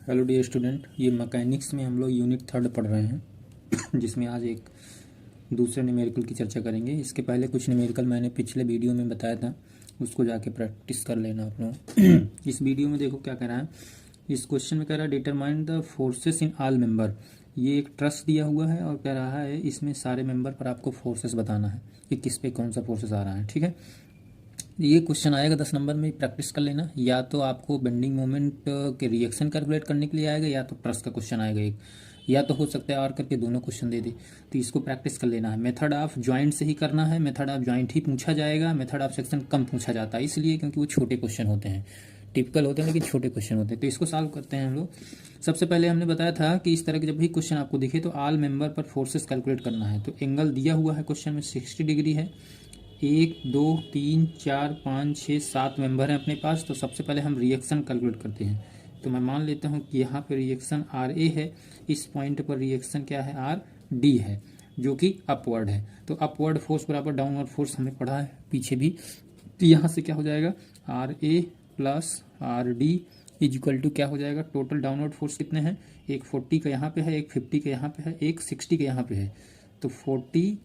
Hello dear student, ये mechanics में हम लोग यूनिट 3 पढ़ रहे हैं जिसमें आज एक दूसरे न्यूमेरिकल की चर्चा करेंगे। इसके पहले कुछ न्यूमेरिकल मैंने पिछले वीडियो में बताया था, उसको जाके प्रैक्टिस कर लेना आप लोग। इस वीडियो में देखो क्या कह रहा है। इस क्वेश्चन में कह रहा है determine the forces in all member. ये एक ट्रस्ट दिया हुआ है और कह रहा है इसमें सारे मेंबर पर आपको फोर्सेस बताना है कि किस पे कौन सा फोर्सेस आ रहा है। ठीक है, ये क्वेश्चन आएगा 10 नंबर में, प्रैक्टिस कर लेना। या तो आपको बेंडिंग मोमेंट के रिएक्शन कैलकुलेट करने के लिए आएगा, या तो ट्रस्ट का क्वेश्चन आएगा एक, या तो हो सकता है और करके दोनों क्वेश्चन दे दे। तो इसको प्रैक्टिस कर लेना है। मेथड ऑफ जॉइंट से ही करना है, मेथड ऑफ जॉइंट ही पूछा जाएगा। मेथड ऑफ सेक्शन कम पूछा जाता है, इसलिए क्योंकि वो छोटे क्वेश्चन होते हैं, टिपिकल होते हैं लेकिन छोटे क्वेश्चन होते हैं। तो इसको सॉल्व करते हैं हम लोग। सबसे पहले हमने बताया था कि इस तरह के जब भी क्वेश्चन आपको दिखे तो ऑल मेंबर पर फोर्सेस कैलकुलेट करना है। तो एंगल दिया हुआ है क्वेश्चन में 60 डिग्री है। 1 2 3 4 5 6 7 मेंबर हैं अपने पास। तो सबसे पहले हम रिएक्शन कैलकुलेट करते हैं। तो मैं मान लेता हूं कि यहाँ पे रिएक्शन आर ए है, इस पॉइंट पर रिएक्शन क्या है, आर डी है, जो कि अपवर्ड है। तो अपवर्ड फोर्स बराबर डाउनवर्ड फोर्स हमने पढ़ा है पीछे भी। तो यहाँ से क्या हो जाएगा, R A plus R D equal to क्या हो जाएगा, टोटल डाउनवर्ड फोर्स कितने हैं, एक 40 का यहाँ पे है, एक 50 का यहाँ पे है, एक 60 का यहाँ पे है। तो 40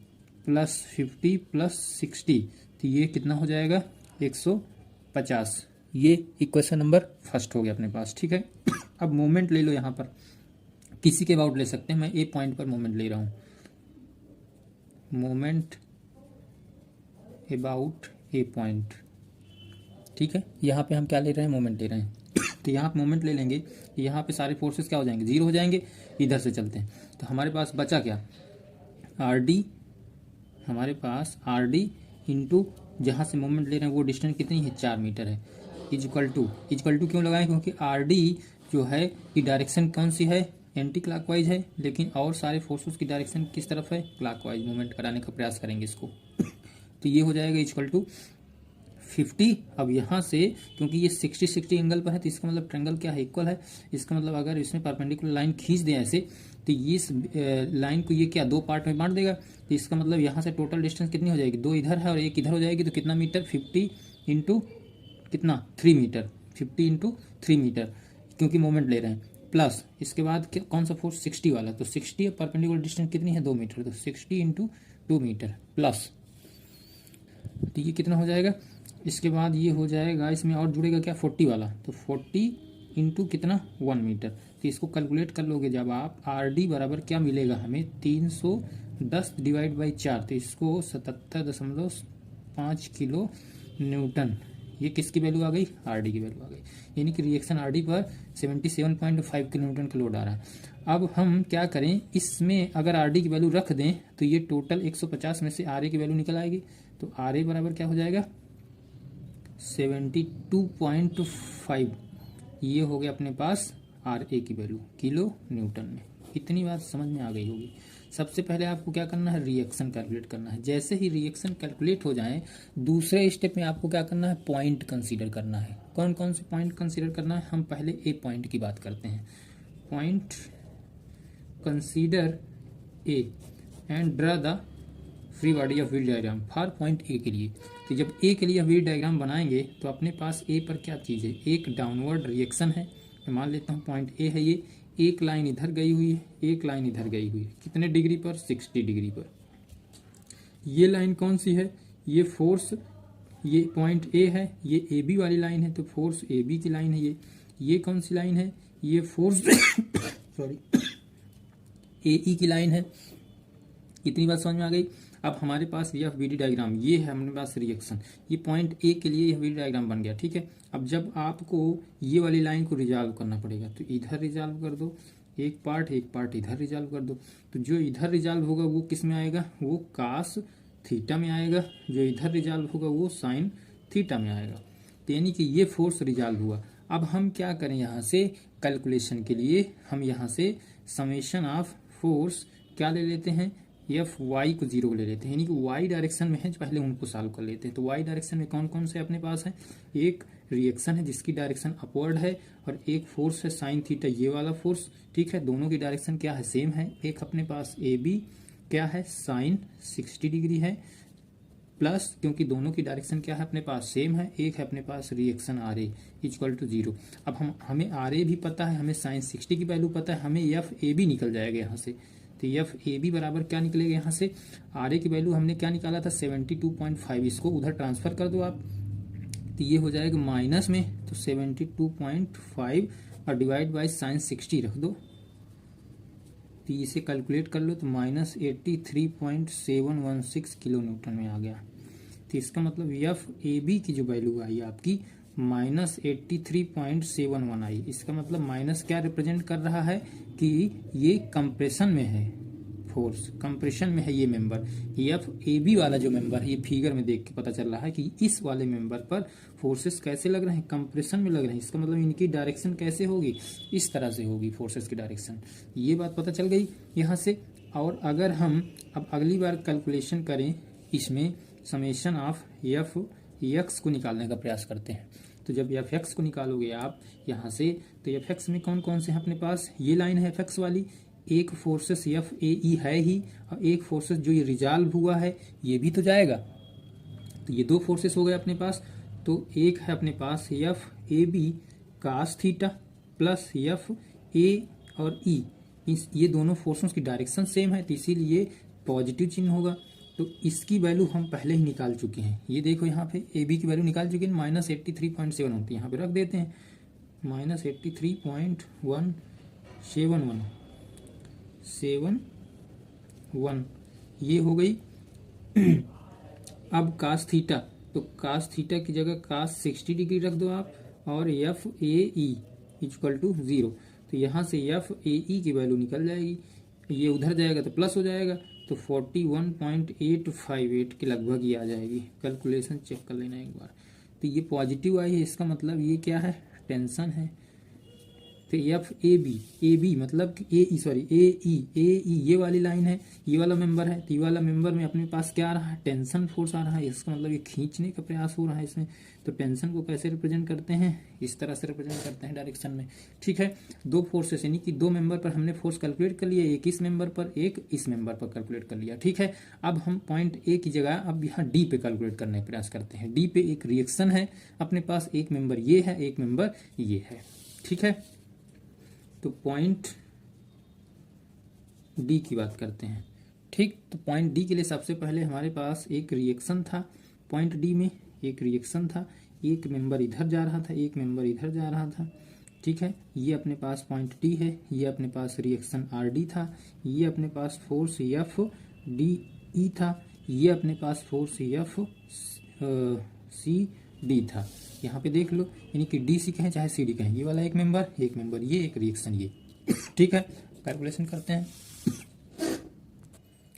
प्लस 50 प्लस 60, तो ये कितना हो जाएगा, 150। ये इक्वेशन नंबर फर्स्ट हो गया अपने पास। ठीक है, अब मोमेंट ले लो। यहाँ पर किसी के अबाउट ले सकते हैं, मैं ए पॉइंट पर मोमेंट ले रहा हूँ। Moment about A point. ठीक है, यहाँ पे हम क्या ले रहे हैं, मोमेंट ले रहे हैं। तो यहाँ पे मोमेंट ले लेंगे, यहाँ पे सारे फोर्सेस क्या हो जाएंगे, जीरो हो जाएंगे। इधर से चलते हैं तो हमारे पास बचा क्या, आर डी। हमारे पास आर डी इंटू जहाँ से मोमेंट ले रहे हैं वो डिस्टेंस कितनी है, 4 मीटर है। इजक्वल टू क्यों लगाएं, क्योंकि आर डी जो है की डायरेक्शन कौन सी है, एंटी क्लॉकवाइज है, लेकिन और सारे फोर्सेस की डायरेक्शन किस तरफ है, क्लॉकवाइज मूवमेंट कराने का प्रयास करेंगे इसको। तो ये हो जाएगा इजक्वल टू 50। अब यहाँ से क्योंकि ये 60 एंगल पर है तो इसका मतलब ट्रायंगल क्या है, इक्वल है। इसका मतलब अगर इसमें परपेंडिकुलर लाइन खींच दें ऐसे, तो इस लाइन को ये क्या दो पार्ट में बांट देगा। तो इसका मतलब यहाँ से टोटल डिस्टेंस कितनी हो जाएगी, 2 इधर है और 1 इधर हो जाएगी। तो कितना मीटर, 50 इंटू कितना, 3 मीटर, 50 इंटू 3 मीटर, क्योंकि मोमेंट ले रहे हैं। प्लस इसके बाद कौन सा फोर्स, 60 वाला। तो 60 परपेंडिकुलर डिस्टेंस कितनी है, 2 मीटर। तो 60 इंटू 2 मीटर प्लस, तो ये कितना हो जाएगा। इसके बाद ये हो जाएगा, इसमें और जुड़ेगा क्या, 40 वाला। तो 40 इंटू कितना, 1 मीटर। तो इसको कैलकुलेट कर लोगे जब आप, आर डी बराबर क्या मिलेगा हमें, 310 डिवाइड बाई 4। तो इसको 77.5 किलो न्यूटन। ये किसकी वैल्यू आ गई, आर डी की वैल्यू आ गई। यानी कि रिएक्शन आर डी पर 77.5 किलो न्यूटन का लोड आ रहा है। अब हम क्या करें, इसमें अगर आर डी की वैल्यू रख दें तो ये टोटल 150 में से आर ए की वैल्यू निकल आएगी। तो आर ए बराबर क्या हो जाएगा, 72.5। ये हो गया अपने पास आर ए की वैल्यू किलो न्यूटन में। इतनी बात समझ में आ गई होगी। सबसे पहले आपको क्या करना है, रिएक्शन कैलकुलेट करना है। जैसे ही रिएक्शन कैलकुलेट हो जाए, दूसरे स्टेप में आपको क्या करना है, पॉइंट कंसीडर करना है। कौन कौन से पॉइंट कंसीडर करना है, हम पहले ए पॉइंट की बात करते हैं। Point consider A and draw the free body of wheel diagram for point A के लिए। तो जब ए के लिए व्हील डायग्राम बनाएंगे तो अपने पास ए पर क्या चीज़ है, एक डाउनवर्ड रिएक्शन है। मैं मान लेता हूँ पॉइंट ए है ये, एक लाइन इधर गई हुई है, एक लाइन इधर गई हुई है, कितने डिग्री पर, 60 डिग्री पर। ये लाइन कौन सी है, ये फोर्स, ये पॉइंट ए है, ये ए बी वाली लाइन है, तो फोर्स ए बी की लाइन है। ये कौन सी लाइन है, ये फोर्स सॉरी ए ई की लाइन है। इतनी बात समझ में आ गई। अब हमारे पास यह वी डी डायग्राम, ये है हमारे पास रिएक्शन, ये पॉइंट ए के लिए यह वी डी डायग्राम बन गया। ठीक है, अब जब आपको ये वाली लाइन को रिजॉल्व करना पड़ेगा तो इधर रिजॉल्व कर दो, एक पार्ट इधर रिजॉल्व कर दो। तो जो इधर रिजॉल्व होगा वो किस में आएगा, वो कास थीटा में आएगा। जो इधर रिजॉल्व होगा वो साइन थीटा में आएगा। तो यानी कि ये फोर्स रिजॉल्व हुआ। अब हम क्या करें, यहाँ से कैलकुलेशन के लिए हम यहाँ से समेशन ऑफ फोर्स क्या ले लेते हैं, एफ वाई को 0 ले लेते हैं। यानी कि वाई डायरेक्शन में है, पहले उनको सॉल्व कर लेते हैं। तो वाई डायरेक्शन में कौन कौन से अपने पास है, एक रिएक्शन है जिसकी डायरेक्शन अपवर्ड है, और एक फोर्स है साइन थीटा, ये वाला फोर्स। ठीक है, दोनों की डायरेक्शन क्या है, सेम है। एक अपने पास ए बी क्या है, साइन 60 डिग्री है, प्लस क्योंकि दोनों की डायरेक्शन क्या है अपने पास सेम है, एक है अपने पास reaction R A equal to 0। अब हमें आर ए भी पता है, हमें साइन 60 की वैल्यू पता है, हमें एफ ए बी निकल जाएगा यहाँ से। तो एफ ए बी बराबर क्या निकलेगा यहाँ से, आर ए की वैल्यू हमने क्या निकाला था 72.5, इसको उधर ट्रांसफर कर दो आप, तो ये हो जाएगा माइनस में, तो 72.5 और डिवाइड बाई साइन 60 रख दो, तो इसे कैलकुलेट कर लो तो माइनस 83.716 किलो न्यूटन में आ गया। तो इसका मतलब एफ ए बी की जो वैल्यू आई आपकी माइनस 83.71 आई। इसका मतलब माइनस क्या रिप्रेजेंट कर रहा है कि ये कंप्रेशन में है, फोर्स कंप्रेशन में है ये मेंबर। एफ ए बी वाला जो मेंबर है, ये फिगर में देख के पता चल रहा है कि इस वाले मेंबर पर फोर्सेस कैसे लग रहे हैं, कंप्रेशन में लग रहे हैं। इसका मतलब इनकी डायरेक्शन कैसे होगी, इस तरह से होगी फोर्सेस की डायरेक्शन। ये बात पता चल गई यहाँ से। और अगर हम अब अगली बार कैलकुलेशन करें, इसमें समेशन ऑफ एफ एक्स को निकालने का प्रयास करते हैं। तो जब एफ एक्स को निकालोगे आप यहाँ से, तो एफ एक्स में कौन कौन से हैं अपने पास, ये लाइन है एफ एक्स वाली, एक फोर्सेस एफ ए ई है ही, और एक फोर्सेस जो ये रिजॉल्व हुआ है ये भी तो जाएगा। तो ये दो फोर्सेस हो गए अपने पास। तो एक है अपने पास F A B cos theta plus F A और ई, ये दोनों फोर्सेस की डायरेक्शन सेम है, तो इसीलिए पॉजिटिव चिन्ह होगा। तो इसकी वैल्यू हम पहले ही निकाल चुके हैं, ये देखो यहाँ पे ए बी की वैल्यू निकाल चुके हैं, माइनस 83.7 होती है, यहाँ पे रख देते हैं माइनस 83.171 ये हो गई। अब कास थीटा, तो कास थीटा की जगह कास 60 डिग्री रख दो आप, और F A E equal to 0। तो यहाँ से एफ ए ई की वैल्यू निकल जाएगी, ये उधर जाएगा तो प्लस हो जाएगा, तो 41.858 के लगभग ये आ जाएगी। कैलकुलेशन चेक कर लेना एक बार। तो ये पॉजिटिव आई है, इसका मतलब ये क्या है, टेंशन है। तो एफ ए बी मतलब ए ई ये वाली लाइन है, ये वाला मेंबर है, तो ये वाला मेंबर में अपने पास क्या आ रहा है, टेंशन फोर्स आ रहा है। इसका मतलब ये खींचने का प्रयास हो रहा है इसमें। तो टेंशन को कैसे रिप्रेजेंट करते हैं, इस तरह से रिप्रेजेंट करते हैं डायरेक्शन में। ठीक है, दो फोर्सेस यानी कि दो मेंबर पर हमने फोर्स कैलकुलेट कर लिया, एक इस मेंबर पर एक इस मेंबर पर कैलकुलेट कर लिया। ठीक है, अब हम पॉइंट ए की जगह अब यहाँ डी पे कैलकुलेट करने का प्रयास करते हैं। डी पे एक रिएक्शन है अपने पास, एक मेंबर ये है, एक मेंबर ये है। ठीक है, तो पॉइंट डी की बात करते हैं। ठीक, तो पॉइंट डी के लिए सबसे पहले हमारे पास एक रिएक्शन था, पॉइंट डी में एक रिएक्शन था, एक मेंबर इधर जा रहा था, एक मेंबर इधर जा रहा था। ठीक है, ये अपने पास पॉइंट डी है, ये अपने पास रिएक्शन आर डी था, ये अपने पास फोर्स एफ डी ई था, ये अपने पास फोर्स एफ सी डी था। यहाँ पे देख लो, यानी कि डी सी कहें चाहे सी डी कहें, ये वाला एक मेंबर ये, एक रिएक्शन ये। ठीक है, कैलकुलेशन करते हैं।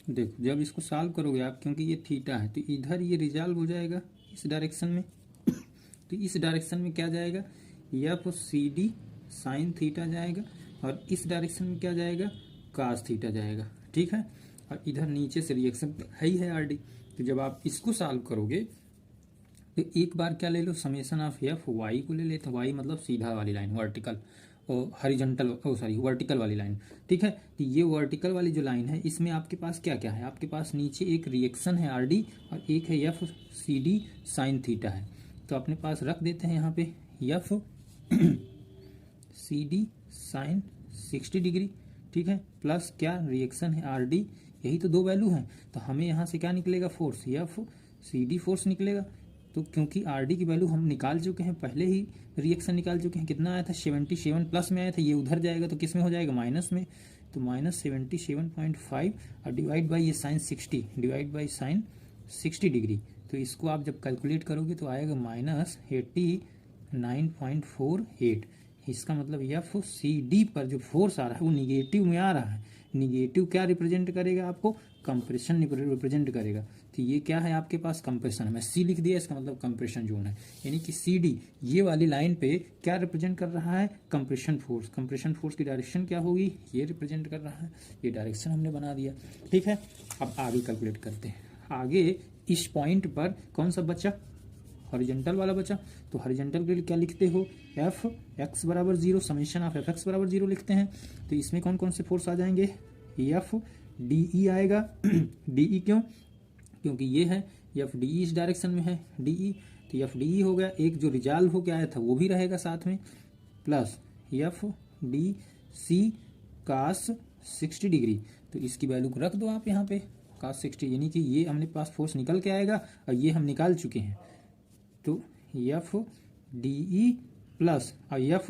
देखो जब इसको सॉल्व करोगे आप, क्योंकि ये थीटा है तो इधर ये रिजॉल्व हो जाएगा इस डायरेक्शन में, तो इस डायरेक्शन में क्या जाएगा, F C D sine theta जाएगा, और इस डायरेक्शन में क्या जाएगा, कास थीटा जाएगा। ठीक है, और इधर नीचे से रिएक्शन है ही है आर डी। तो जब आप इसको सॉल्व करोगे तो एक बार क्या ले लो, समेशन ऑफ एफ वाई को ले लेते हैं। वाई मतलब सीधा वाली लाइन, वर्टिकल और हॉरिजॉन्टल वर्टिकल वाली लाइन। ठीक है, तो ये वर्टिकल वाली जो लाइन है, इसमें आपके पास क्या क्या है, आपके पास नीचे एक रिएक्शन है आर डी और एक है F C D sine theta है। तो अपने पास रख देते हैं यहाँ पे F C D sine 60 degree. ठीक है, प्लस क्या रिएक्शन है आर डी, यही तो दो वैल्यू हैं। तो हमें यहाँ से क्या निकलेगा, force F C D force निकलेगा। तो क्योंकि आर डी की वैल्यू हम निकाल चुके हैं, पहले ही रिएक्शन निकाल चुके हैं, कितना आया था 77 प्लस में आया था, ये उधर जाएगा तो किस में हो जाएगा, माइनस में। तो माइनस 77.5 और डिवाइड बाई ये sine 60, divide by sine 60 degree. तो इसको आप जब कैलकुलेट करोगे तो आएगा माइनस 89.48। इसका मतलब एफ सी डी पर जो फोर्स आ रहा है वो निगेटिव में आ रहा है। निगेटिव क्या रिप्रेजेंट करेगा, आपको कंप्रेशन रिप्रेजेंट करेगा। तो ये क्या है आपके पास, कंप्रेशन है। मैं सी लिख दिया, इसका मतलब कंप्रेशन जोन है। यानी कि सी डी ये वाली लाइन पे क्या रिप्रेजेंट कर रहा है, कंप्रेशन फोर्स। कंप्रेशन फोर्स की डायरेक्शन क्या होगी, ये रिप्रेजेंट कर रहा है। ये डायरेक्शन हमने बना दिया। ठीक है, अब आगे कैलकुलेट करते हैं। आगे इस पॉइंट पर कौन सा बचा, हॉरिजॉन्टल वाला बचा। तो हॉरिजॉन्टल के लिए क्या लिखते हो, एफ एक्स बराबर 0 समेशन ऑफ एफ एक्स बराबर 0 लिखते हैं। तो इसमें कौन कौन से फोर्स आ जाएंगे, एफ डी ई आएगा। डी ई क्यों, क्योंकि ये है एफ डी ई इस डायरेक्शन में है, डी ई, तो एफ डी ई हो गया, एक जो रिजॉल्व होके आया था वो भी रहेगा साथ में, प्लस एफ डी सी कास 60 डिग्री, तो इसकी वैल्यू को रख दो आप यहाँ पे कास 60, यानी कि ये हमने पास फोर्स निकल के आएगा और ये हम निकाल चुके हैं, तो एफ डी ई प्लस और एफ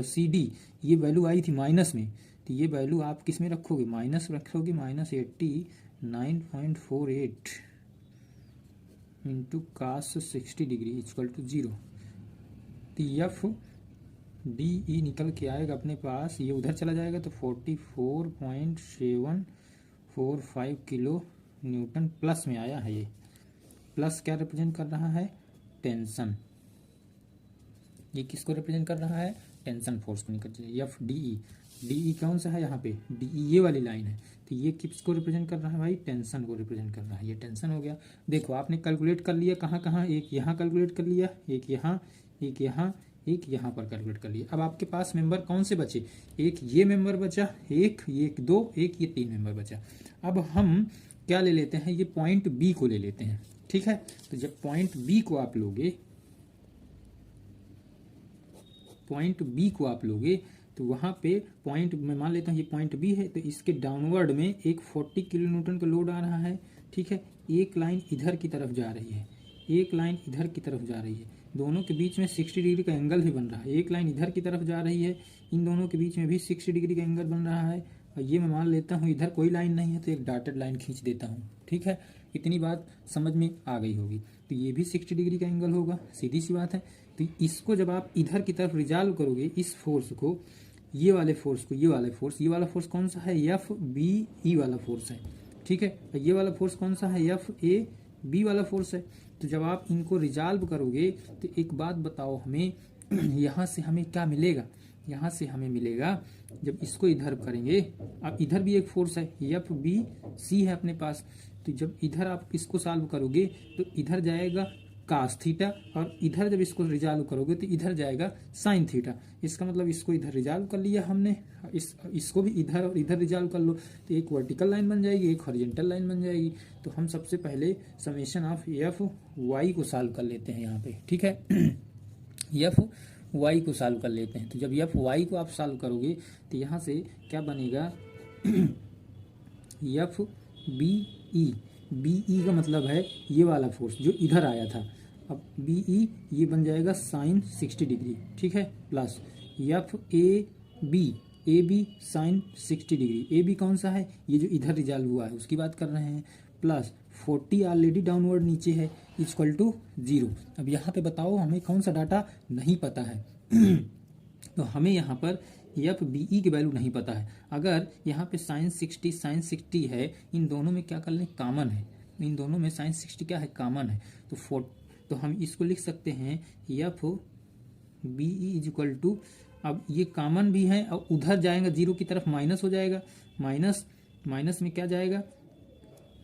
सी डी ये वैल्यू आई थी माइनस में, तो ये वैल्यू आप किस में रखोगे, माइनस रखोगे, -89.48 into cos 60 degree equal to 0, तो एफ डी ई निकल के आएगा अपने पास, ये उधर चला जाएगा तो 44.745 किलो न्यूटन प्लस में आया है। ये प्लस क्या रिप्रेजेंट कर रहा है, टेंशन, ये किसको रिप्रेजेंट कर रहा है, टेंशन फोर्स को निकल जाए। एफ डी ई कौन सा है यहाँ पे, डी ई ये वाली लाइन है, तो ये किसको रिप्रेजेंट कर रहा है भाई, टेंशन को रिप्रेजेंट कर रहा है, ये टेंशन हो गया। देखो आपने कैलकुलेट कर लिया कहाँ कहाँ, एक यहाँ कैलकुलेट कर लिया, एक यहाँ, एक यहाँ, एक यहाँ पर कैलकुलेट कर लिया। अब आपके पास मेंबर कौन से बचे, एक ये मेंबर बचा, एक ये 2, एक ये 3 मेंबर बचा। अब हम क्या ले लेते हैं, ये पॉइंट बी को ले लेते हैं, ठीक है। तो जब पॉइंट बी को आप लोगे, पॉइंट बी को आप लोगे तो वहां पे पॉइंट, मैं मान लेता हूँ ये पॉइंट बी है, तो इसके डाउनवर्ड में एक 40 किलो न्यूटन का लोड आ रहा है, ठीक है। एक लाइन इधर की तरफ जा रही है, एक लाइन इधर की तरफ जा रही है, दोनों के बीच में 60 डिग्री का एंगल भी बन रहा है। एक लाइन इधर की तरफ जा रही है, इन दोनों के बीच में भी 60 डिग्री का एंगल बन रहा है। और ये मैं मान लेता हूँ इधर कोई लाइन नहीं है तो एक डॉटेड लाइन खींच देता हूँ, ठीक है। इतनी बात समझ में आ गई होगी। तो ये भी 60 डिग्री का एंगल होगा, सीधी सी बात है। तो इसको जब आप इधर की तरफ रिजॉल्व करोगे, इस फोर्स को, ये वाले फोर्स को, ये वाला फोर्स कौन सा है, एफ बी ई वाला फोर्स है, ठीक है। और ये वाला फोर्स कौन सा है, एफ ए बी वाला फोर्स है। तो जब आप इनको रिजॉल्व करोगे तो एक बात बताओ हमें, यहाँ से हमें क्या मिलेगा, यहाँ से हमें मिलेगा, जब इसको इधर करेंगे, अब इधर भी एक फोर्स है, एफ बी सी है अपने पास, तो जब इधर आप इसको सॉल्व करोगे तो इधर जाएगा कास थीटा, और इधर जब इसको रिजॉल्व करोगे तो इधर जाएगा साइन थीटा। इसका मतलब इसको इधर रिजॉल्व कर लिया हमने, इसको भी इधर और इधर रिजॉल्व कर लो, तो एक वर्टिकल लाइन बन जाएगी, एक हॉरिजॉन्टल लाइन बन जाएगी। तो हम सबसे पहले समेशन ऑफ एफ वाई को सॉल्व कर लेते हैं यहाँ पे, ठीक है। एफ वाई को सॉल्व कर लेते हैं। तो जब एफ वाई को आप सॉल्व करोगे तो यहाँ से क्या बनेगा, F B E, B E का मतलब है ये वाला फोर्स जो इधर आया था, अब बी ई ये बन जाएगा साइन 60 डिग्री, ठीक है, plus F A B sine 60 degree, A B कौन सा है, ये जो इधर रिजॉल्व हुआ है उसकी बात कर रहे हैं, प्लस 40 ऑलरेडी डाउनवर्ड नीचे है, इक्वल टू 0। अब यहाँ पे बताओ हमें कौन सा डाटा नहीं पता है। तो हमें यहाँ पर एफ बी ई की वैल्यू नहीं पता है। अगर यहाँ पे साइन 60 है, इन दोनों में क्या कर लें, कॉमन है, इन दोनों में साइन 60 क्या है, कॉमन है, तो हम इसको लिख सकते हैं F B E is equal to, अब ये कॉमन भी है और उधर जाएगा 0 की तरफ, माइनस हो जाएगा, माइनस में क्या जाएगा,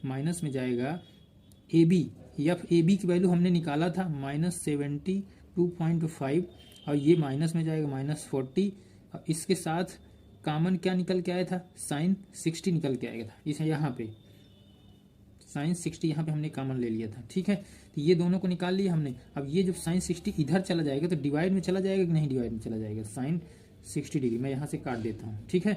माइनस में जाएगा A B, F A B की वैल्यू हमने निकाला था -72.5, और ये माइनस में जाएगा -40, और इसके साथ कॉमन क्या निकल के आया था, साइन 60 निकल के आया था, इस यहाँ पे साइन 60 यहाँ पे हमने कॉमन ले लिया था, ठीक है। तो ये दोनों को निकाल लिया हमने। अब ये जब साइन 60 इधर चला जाएगा तो डिवाइड में चला जाएगा कि नहीं, डिवाइड में चला जाएगा, साइन 60 डिग्री मैं यहाँ से काट देता हूँ, ठीक है।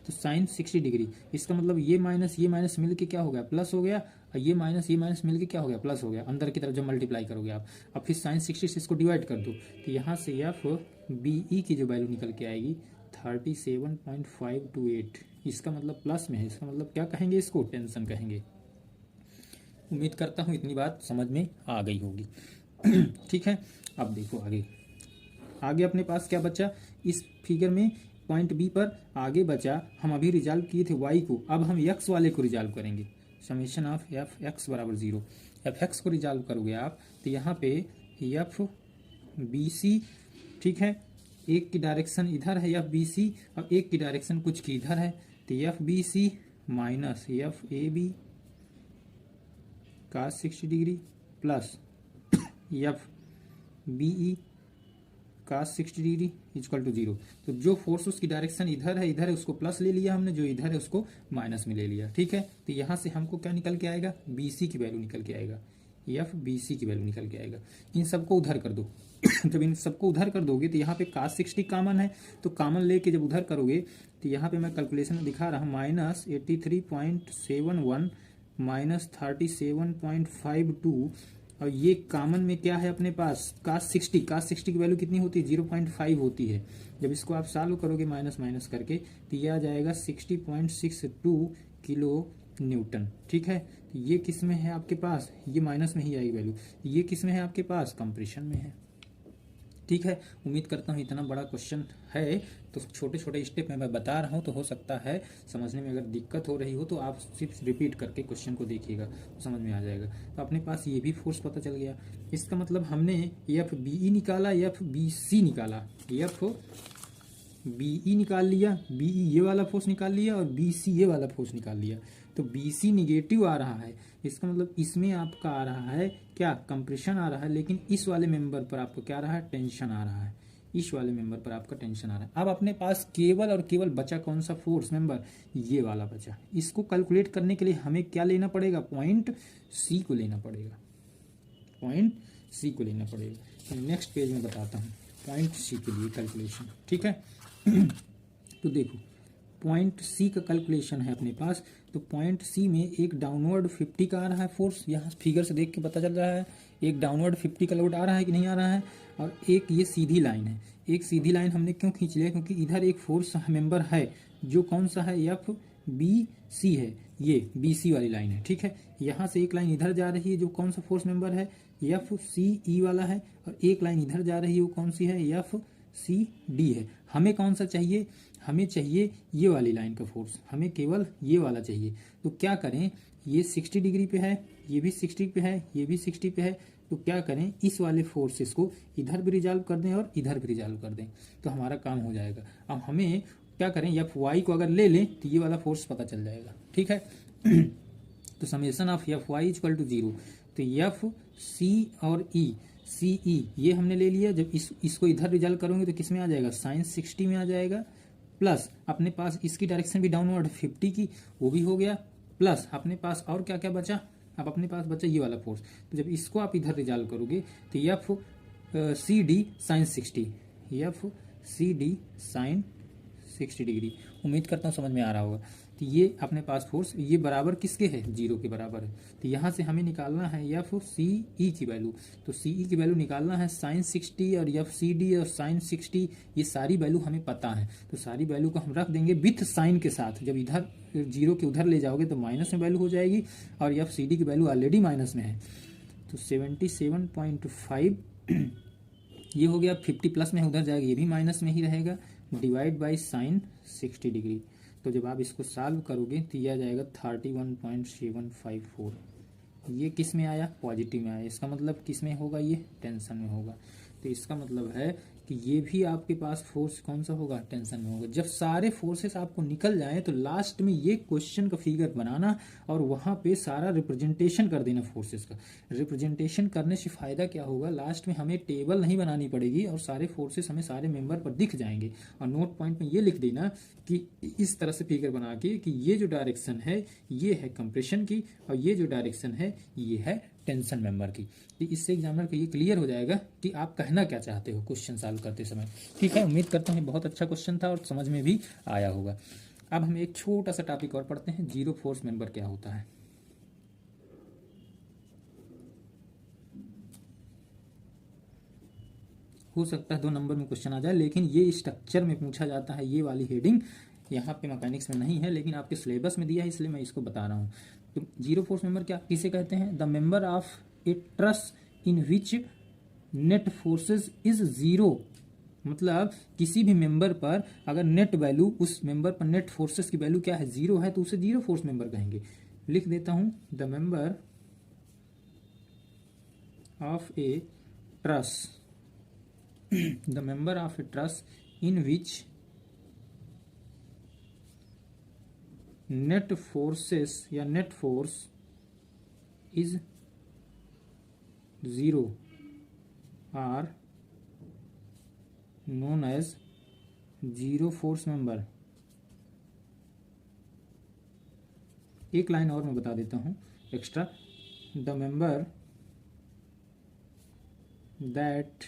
तो साइन 60 डिग्री, इसका मतलब ये माइनस मिल के क्या हो गया, प्लस हो गया, और ये माइनस मिल के क्या हो गया, प्लस हो गया, अंदर की तरफ जब मल्टीप्लाई करोगे आप। अब फिर साइन 60 से इसको डिवाइड कर दो, तो यहाँ से एफ बी ई की जो वैल्यू निकल के आएगी 37.528, इसका मतलब प्लस में है, इसका मतलब क्या कहेंगे, इसको टेंशन कहेंगे। उम्मीद करता हूँ इतनी बात समझ में आ गई होगी। ठीक है, अब देखो आगे अपने पास क्या बचा, इस फिगर में पॉइंट बी पर आगे बचा, हम अभी रिजॉल्व किए थे वाई को, अब हम एक्स वाले को रिजॉल्व करेंगे। समेशन ऑफ एफ एक्स बराबर 0, एफ एक्स को रिजॉल्व करोगे आप तो यहाँ पे एफ बी सी, ठीक है, एक की डायरेक्शन इधर है एफ बी सी और एक की डायरेक्शन कुछ की इधर है, तो F B C minus F A B cos 60 degree plus F B E cos 60 degree equal to 0। तो जो फोर्स उसकी डायरेक्शन इधर है उसको प्लस ले लिया हमने, जो इधर है उसको माइनस में ले लिया, ठीक है। तो यहाँ से हमको क्या निकल के आएगा, बी सी की वैल्यू निकल के आएगा, एफ बी सी की वैल्यू निकल के आएगा। इन सबको उधर कर दो जब इन सबको उधर कर दोगे तो यहाँ पे cos 60 कॉमन है, तो कॉमन लेके जब उधर करोगे तो यहाँ पे मैं कैलकुलेशन में दिखा रहा हूँ -83.71 -37.52, और ये कॉमन में क्या है अपने पास cos 60 की वैल्यू कितनी होती है 0.5 होती है। जब इसको आप सॉल्व करोगे माइनस माइनस करके तो ये आ जाएगा 60.62 किलो न्यूटन। ठीक है, तो ये किस में है आपके पास, ये माइनस में ही आएगी वैल्यू, ये किस में है आपके पास कंप्रेशन में है। ठीक है, उम्मीद करता हूँ इतना बड़ा क्वेश्चन है तो छोटे छोटे स्टेप में मैं बता रहा हूँ, तो हो सकता है समझने में अगर दिक्कत हो रही हो तो आप सिर्फ रिपीट करके क्वेश्चन को देखिएगा तो समझ में आ जाएगा। तो अपने पास ये भी फोर्स पता चल गया, इसका मतलब हमने एफ बी ई निकाला, एफ बी सी निकाला, एफ बी ई निकाल लिया, बी ई ये वाला फोर्स निकाल लिया और बी सी ये वाला फोर्स निकाल लिया। तो बी सी निगेटिव आ रहा है, इसका मतलब इसमें आपका आ रहा है क्या कंप्रेशन आ रहा है, लेकिन इस वाले मेंबर पर आपको क्या आ रहा है टेंशन आ रहा है, इस वाले मेंबर पर आपका टेंशन आ रहा है। अब अपने पास केवल और केवल बचा कौन सा फोर्स मेंबर, ये वाला बचा। इसको कैलकुलेट करने के लिए हमें क्या लेना पड़ेगा, पॉइंट सी को लेना पड़ेगा, पॉइंट सी को लेना पड़ेगा। नेक्स्ट पेज में बताता हूँ पॉइंट सी के लिए कैलकुलेशन। ठीक है तो देखो पॉइंट सी का कैलकुलेशन है अपने पास, तो पॉइंट सी में एक डाउनवर्ड 50 का आ रहा है फोर्स, यहाँ फिगर से देख के पता चल रहा है एक डाउनवर्ड 50 का लोड आ रहा है कि नहीं आ रहा है, और एक ये सीधी लाइन है। एक सीधी लाइन हमने क्यों खींच लिया, क्योंकि इधर एक फोर्स मेंबर है जो कौन सा है एफ बी सी है, ये बी सी वाली लाइन है। ठीक है, यहाँ से एक लाइन इधर जा रही है जो कौन सा फोर्स मेंबर है एफ सी ई वाला है, और एक लाइन इधर जा रही है वो कौन सी है एफ सी डी है। हमें कौन सा चाहिए, हमें चाहिए ये वाली लाइन का फोर्स, हमें केवल ये वाला चाहिए। तो क्या करें, ये 60 डिग्री पे है, ये भी 60 पे है, ये भी 60 पे है, तो क्या करें इस वाले फोर्सेस को इधर भी रिजॉल्व कर दें और इधर भी रिजॉल्व कर दें, तो हमारा काम हो जाएगा। अब हमें क्या करें, एफ वाई को अगर ले लें तो ये वाला फोर्स पता चल जाएगा। ठीक है तो summation of F Y equal to 0, तो एफ सी और ई सी ई ये हमने ले लिया। जब इसको इधर रिजल्ट करोगे तो किस में आ जाएगा साइन 60 में आ जाएगा, प्लस अपने पास इसकी डायरेक्शन भी डाउनवर्ड 50 की वो भी हो गया, प्लस अपने पास और क्या क्या बचा, अब अपने पास बचा ये वाला फोर्स। तो जब इसको आप इधर रिजल्ट करोगे तो F C D sine 60, F C D sine 60 degree. उम्मीद करता हूँ समझ में आ रहा होगा। तो ये अपने पास फोर्स ये बराबर किसके है 0 के बराबर है। तो यहाँ से हमें निकालना है एफ सी ई की वैल्यू, तो सी ई की वैल्यू निकालना है साइन 60 और एफ सी डी और साइन 60, ये सारी वैल्यू हमें पता है। तो सारी वैल्यू को हम रख देंगे विथ साइन के साथ, जब इधर 0 के उधर ले जाओगे तो माइनस में वैल्यू हो जाएगी, और एफ सी डी की वैल्यू ऑलरेडी माइनस में है। तो 77.5 ये हो गया, 50 प्लस में उधर जाएगा ये भी माइनस में ही रहेगा, डिवाइड बाई साइन 60 डिग्री। तो जब आप इसको सॉल्व करोगे तो यह आ जाएगा 31.754। ये किस में आया, पॉजिटिव में आया। इसका मतलब किस में होगा, ये टेंशन में होगा। तो इसका मतलब है कि ये भी आपके पास फोर्स कौन सा होगा, टेंशन में होगा। जब सारे फोर्सेस आपको निकल जाएं तो लास्ट में ये क्वेश्चन का फिगर बनाना और वहां पे सारा रिप्रेजेंटेशन कर देना फोर्सेस का। रिप्रेजेंटेशन करने से फायदा क्या होगा, लास्ट में हमें टेबल नहीं बनानी पड़ेगी और सारे फोर्सेस हमें सारे मेंबर पर दिख जाएंगे। और नोट पॉइंट में ये लिख देना कि इस तरह से फिगर बना के कि ये जो डायरेक्शन है ये है कंप्रेशन की, और ये जो डायरेक्शन है ये है टेंशन मेंबर की। तो इससे एग्जामिनर को ये क्लियर हो जाएगा कि आप कहना क्या चाहते हो क्वेश्चन सॉल्व करते समय। ठीक है, उम्मीद करता हूँ बहुत अच्छा क्वेश्चन था और समझ में भी आया होगा। अब हम एक छोटा सा टॉपिक और पढ़ते हैं, जीरो फोर्स मेंबर क्या होता है। हो सकता है 2 नंबर में क्वेश्चन आ जाए, लेकिन ये स्ट्रक्चर में पूछा जाता है। ये वाली हेडिंग यहाँ पे मैकेनिक्स में नहीं है, लेकिन आपके सिलेबस में दिया है, इसलिए मैं इसको बता रहा हूँ। तो जीरो फोर्स मेंबर क्या किसे कहते हैं, the member of A truss in which net forces is 0। मतलब किसी भी मेंबर पर अगर नेट वैल्यू, उस मेंबर पर नेट फोर्सेस की वैल्यू क्या है 0 है, तो उसे जीरो फोर्स मेंबर कहेंगे। लिख देता हूं, the member of A truss the member of a truss in which net forces या net force is 0 are known as zero force member। एक लाइन और मैं बता देता हूँ extra, the member that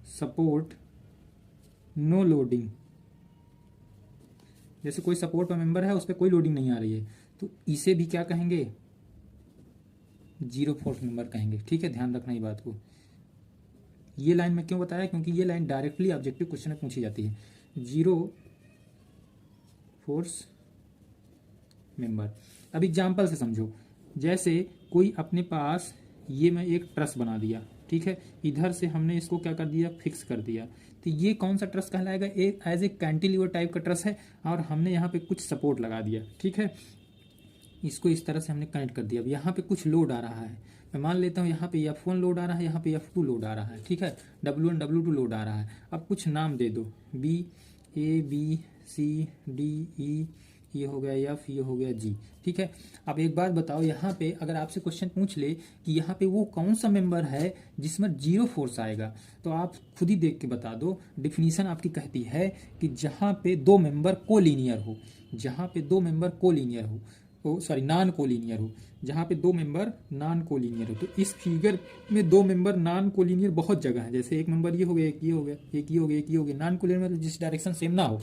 support no loading. जैसे कोई support पर मेंबर है, उस पर कोई लोडिंग नहीं आ रही है, तो इसे भी क्या कहेंगे, जीरो फोर्स मेंबर कहेंगे। ठीक है, ध्यान रखना ये बात को। ये लाइन मैं क्यों बताया, क्योंकि ये लाइन डायरेक्टली ऑब्जेक्टिव क्वेश्चन में पूछी जाती है, जीरो फोर्स मेंबर। अब एग्जाम्पल से समझो, जैसे कोई अपने पास, ये मैं एक ट्रस बना दिया, ठीक है, इधर से हमने इसको क्या कर दिया, फिक्स कर दिया, तो ये कौन सा ट्रस कहलाएगा, एक एज ए कैंटिलीवर टाइप का ट्रस है, और हमने यहाँ पे कुछ सपोर्ट लगा दिया। ठीक है, इसको इस तरह से हमने कनेक्ट कर दिया। अब यहाँ पे कुछ लोड आ रहा है, मैं मान लेता हूँ यहाँ पे F1 लोड आ रहा है, यहाँ पे F2 लोड आ रहा है। ठीक है, W1 W2 लोड आ रहा है। अब कुछ नाम दे दो, B A B C D E, ये हो गया F, ये हो गया G। ठीक है, अब एक बात बताओ, यहाँ पे अगर आपसे क्वेश्चन पूछ ले कि यहाँ पे वो कौन सा मेंबर है जिसमें जीरो फोर्स आएगा, तो आप खुद ही देख के बता दो। डिफिनीशन आपकी कहती है कि जहाँ पे दो मेंबर कोलिनियर हो, जहाँ पे दो मेंबर कोलिनियर हो, नॉन कोलिनियर हो, जहाँ पे दो मेंबर नॉन कोलिनियर हो। तो इस फिगर में दो मेंबर नॉन कोलिनियर बहुत जगह है, जैसे एक मेंबर ये हो गया, एक ये हो गया, एक ये हो गया, एक ये हो गया। नॉन कोलिनियर मतलब जिस डायरेक्शन सेम ना हो,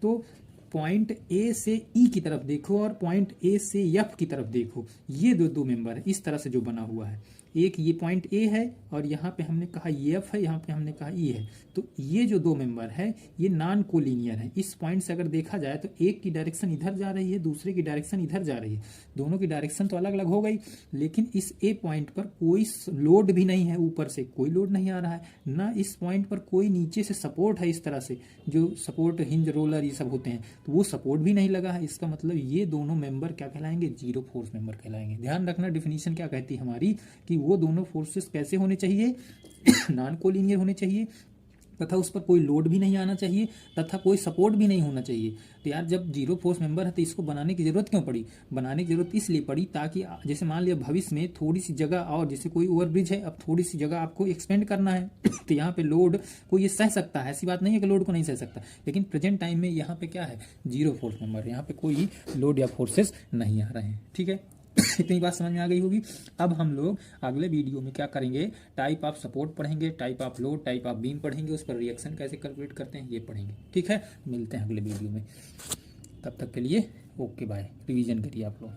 तो पॉइंट ए से ई की तरफ देखो और पॉइंट ए से एफ की तरफ देखो, ये दो मेंबर है इस तरह से जो बना हुआ है। एक ये पॉइंट ए है और यहाँ पे हमने कहा ये एफ है, यहाँ पे हमने कहा ई है, तो ये जो दो मेंबर है ये नॉन कोलिनियर है। इस पॉइंट से अगर देखा जाए तो एक की डायरेक्शन इधर जा रही है, दूसरे की डायरेक्शन इधर जा रही है, दोनों की डायरेक्शन तो अलग अलग हो गई, लेकिन इस ए पॉइंट पर कोई लोड भी नहीं है, ऊपर से कोई लोड नहीं आ रहा है, ना इस पॉइंट पर कोई नीचे से सपोर्ट है, इस तरह से जो सपोर्ट हिंज रोलर ये सब होते हैं, तो वो सपोर्ट भी नहीं लगा है। इसका मतलब ये दोनों मेंबर क्या कहलाएंगे, जीरो फोर्स मेंबर कहलाएंगे। ध्यान रखना डिफिनीशन क्या कहती है हमारी, कि वो दोनों फोर्सेस कैसे होने चाहिए, नॉन कोलिनियर होने चाहिए, तथा उस पर कोई लोड भी नहीं आना चाहिए, तथा कोई सपोर्ट भी नहीं होना चाहिए। तो यार जब जीरो फोर्स मेंबर है तो इसको बनाने की जरूरत क्यों पड़ी, बनाने की जरूरत इसलिए पड़ी ताकि जैसे मान लिया भविष्य में थोड़ी सी जगह, और जैसे कोई ओवरब्रिज है, अब थोड़ी सी जगह आपको एक्सपेंड करना है तो यहाँ पे लोड को ये सह सकता है, ऐसी बात नहीं है कि लोड को नहीं सह सकता, लेकिन प्रेजेंट टाइम में यहाँ पे क्या है, जीरो फोर्स मेंबर, यहाँ पे कोई लोड या फोर्सेस नहीं आ रहे हैं। ठीक है, इतनी बात समझ में आ गई होगी। अब हम लोग अगले वीडियो में क्या करेंगे, टाइप ऑफ सपोर्ट पढ़ेंगे, type of load, type of beam पढ़ेंगे, उस पर रिएक्शन कैसे कैलकुलेट करते हैं ये पढ़ेंगे। ठीक है, मिलते हैं अगले वीडियो में, तब तक के लिए ओके बाय। रिवीजन करिए आप लोग।